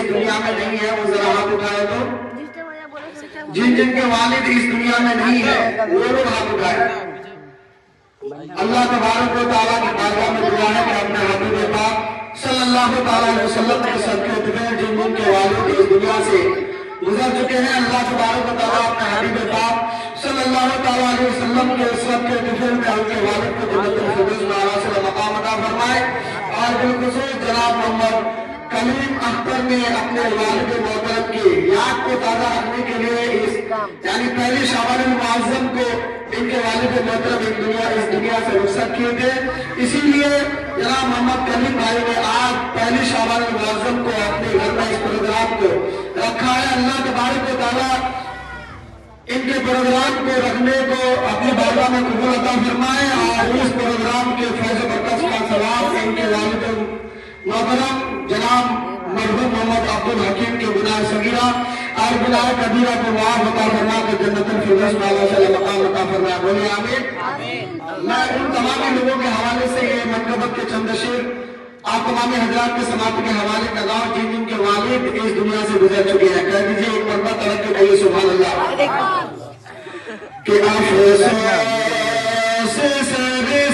दुनिया में नहीं है वो जरा हाथ उठाए तो। जिन जिनके वालिद इस दुनिया में नहीं है वो लोग हाथ उठाए। अल्लाह तबारक व तआला की बारगाह में दुआ है कि अपने हबीब पाक सल्लल्लाहु अलैहि वसल्लम के सदके दुआ जिन जिनके वालिद इस दुनिया से गुजर चुके हैं, अल्लाह तबारक व तआला अपने हबीब पाक सल्लल्लाहु अलैहि वसल्लम के सदके दुआ में उनके वालिद को जन्नतुल फिरदौस में आला से मकाम अता फरमाए। और बिलखुसूस जनाब मोहम्मद कलीम अख्तर ने अपने वालिद मोहतरम की याद को ताज़ा रखने के लिए इस यानी पहली शाबान मुअज़्ज़म को इनके वालिद मोहतरम इस दुनिया से रुखसत किए थे। इसीलिए जनाब मोहम्मद कलीम भाई ने आज पहली शाबान मुअज़्ज़म को अपने घर में इस प्रोग्राम को रखा है। अल्लाह तबारक व तआला इनके प्रोग्राम को रखने को अपनी बारगाह में कबूल अता फरमाए और इस प्रोग्राम के फैज़ बरकत का सवाब इनके वालिद मोहतरम जनाब मरहूम मोहम्मद अब्दुल हकीम के गुनाह सगीरा और गुनाह कबीरा को माफ अता फरमा के जन्नतुल फिरदौस में आला से मकाम अता फरमाए। बोलिए आमीन। मैं उन तमाम लोगों के हवाले से ये मनकबत के चंद शेर आप तमाम हजरात के समाप्त के हवाले लगाओ जिन जिनके वालिद इस दुनिया से गुजर चुके हैं। कह दीजिए एक मरतबा तवज्जो करिए सुभान अल्लाह। कि अफ़सोस सर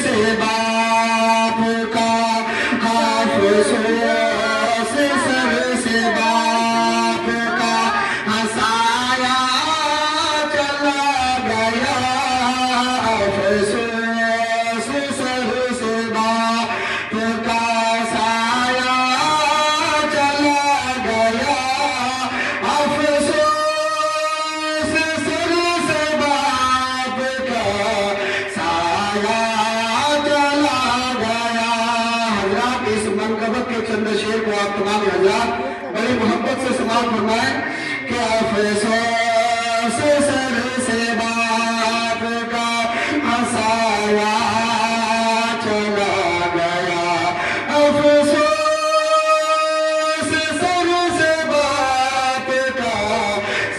से बाप का, अफ़सोस सर से बाप का, हंसाया चला गया। अफ़सोस सर से बाप का साया चला गया। अफ़सोस सर से बाप का साया चला गया। हजरात इस मनकबत के चंद शेर को आप तमाम हजरात बड़ी मोहब्बत से समाप्त फरमाए कि अफ़सोस सर से बाप का हंसाया चला गया। अफ़सोस सर से बाप का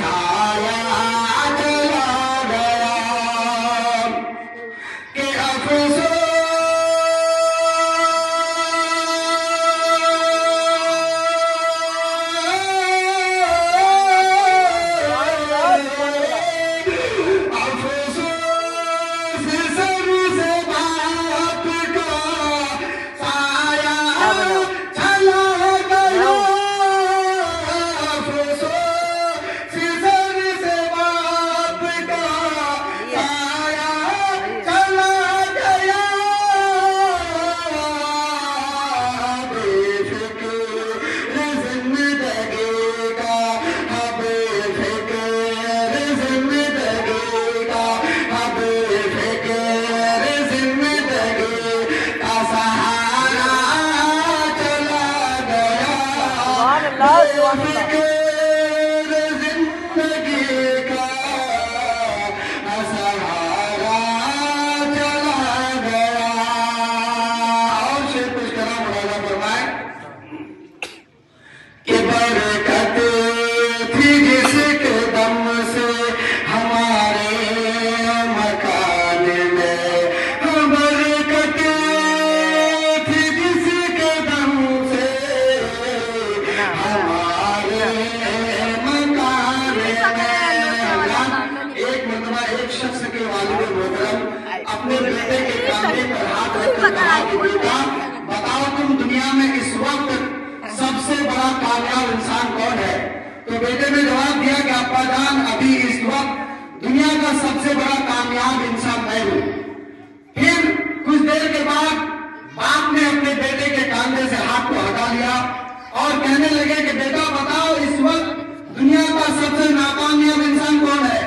साया चला गया। कि अफ़सोस अपने बेटे के कांधे पर हाथ रखकर कहा कि बेटा बताओ तुम दुनिया में इस वक्त सबसे बड़ा कामयाब इंसान कौन है। तो बेटे ने जवाब दिया कि अब्बा जान अभी इस वक्त दुनिया का सबसे बड़ा कामयाब इंसान मैं हूँ। फिर कुछ देर के बाद बाप ने अपने बेटे के कांधे से हाथ को हटा लिया और कहने लगे कि बेटा बताओ इस वक्त दुनिया का सबसे नाकामयाब इंसान कौन है।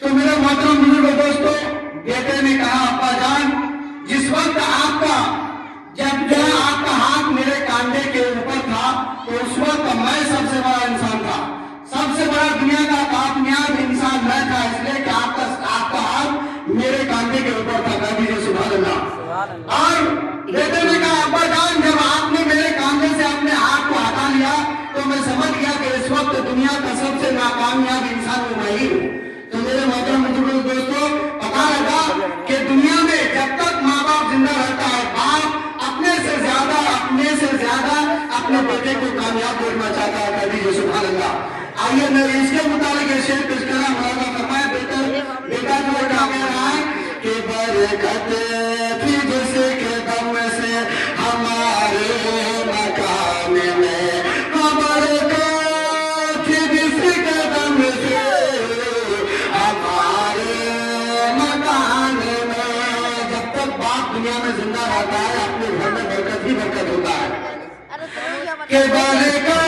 तो मेरे मोहतरम बुजुर्ग दोस्तों बेटे ने कहा अब्बा जान जिस वक्त जब आपका हाथ मेरे कांधे के ऊपर था तो उस वक्त मैं सबसे बड़ा इंसान था, सबसे बड़ा दुनिया का कामयाब इंसान मैं था, इसलिए कि आपका हाथ मेरे कांधे के ऊपर था। कह दीजिए सुभान अल्लाह। और बेटे ने कहा अब्बा जान जब आपने मेरे कांधे से अपने हाथ को हटा लिया तो मैं समझ गया कि इस वक्त दुनिया का सबसे नाकामयाब इंसान मैं ही हूँ। तो मेरे मोहतरम बुजुर्ग दोस्तों पता लगा कि दुनिया में जब तक माँ बाप जिंदा रहता है बाप अपने से ज्यादा अपने बेटे को कामयाब देखना चाहता है, कर दीजिए सुभान अल्लाह। आइए मैं इसके मुताबिक शेर पेश कर रहा हूँ। फरमाया बेटा जो क्या कह रहा है कि बरकत थी जिसके दम से हमारे मकान में, बरकत थी जिसके दम से हमारे मकान में। जब तक बाप दुनिया में जिंदा रहता है अपने घर में बरकत ही बरकत होता है। के बरकत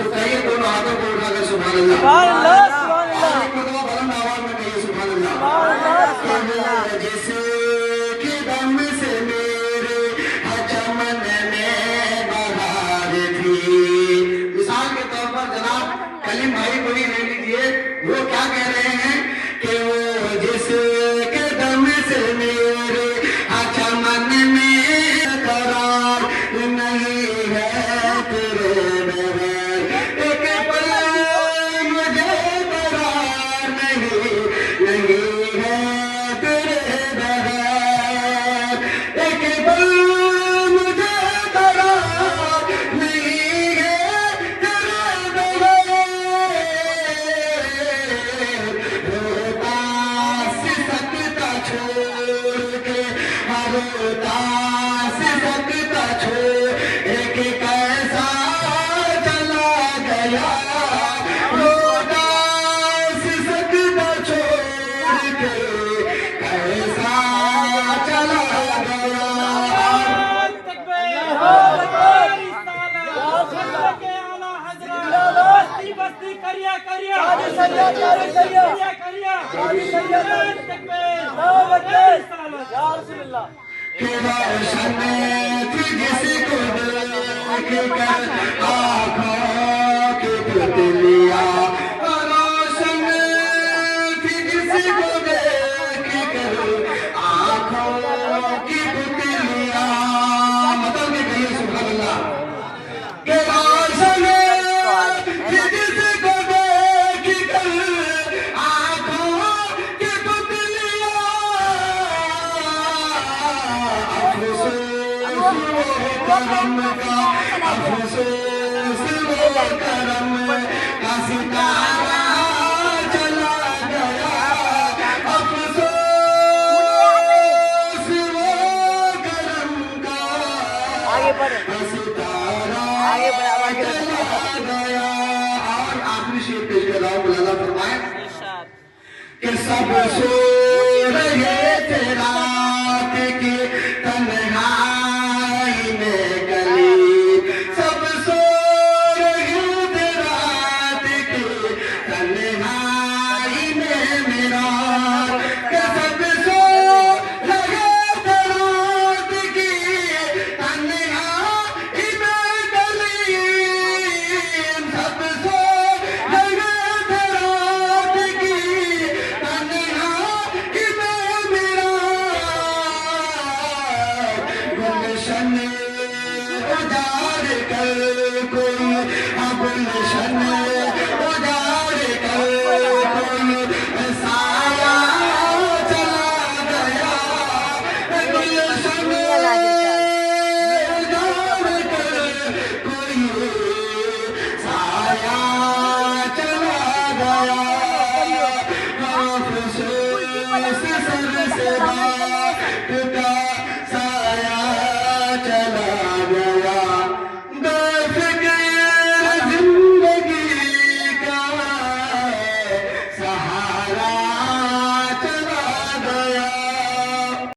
कहिए दोनों हाथों को उठाकर सुभान अल्लाह, सुभान अल्लाह, बुलंद आवाज में कहिए सुभान अल्लाह। जैसे कि दम से मेरे चमन में बहार थी। मिसाल के तौर पर जनाब कलीम भाई को ही ले लीजिए, वो क्या कह रहे हैं कि वो जैसे के दम से मेरे चमन में करार नहीं है तेरे कि सब सो रहे थे रात की तन्हाई में गली, सब सो रहे थे रात की तन्हाई में मेरा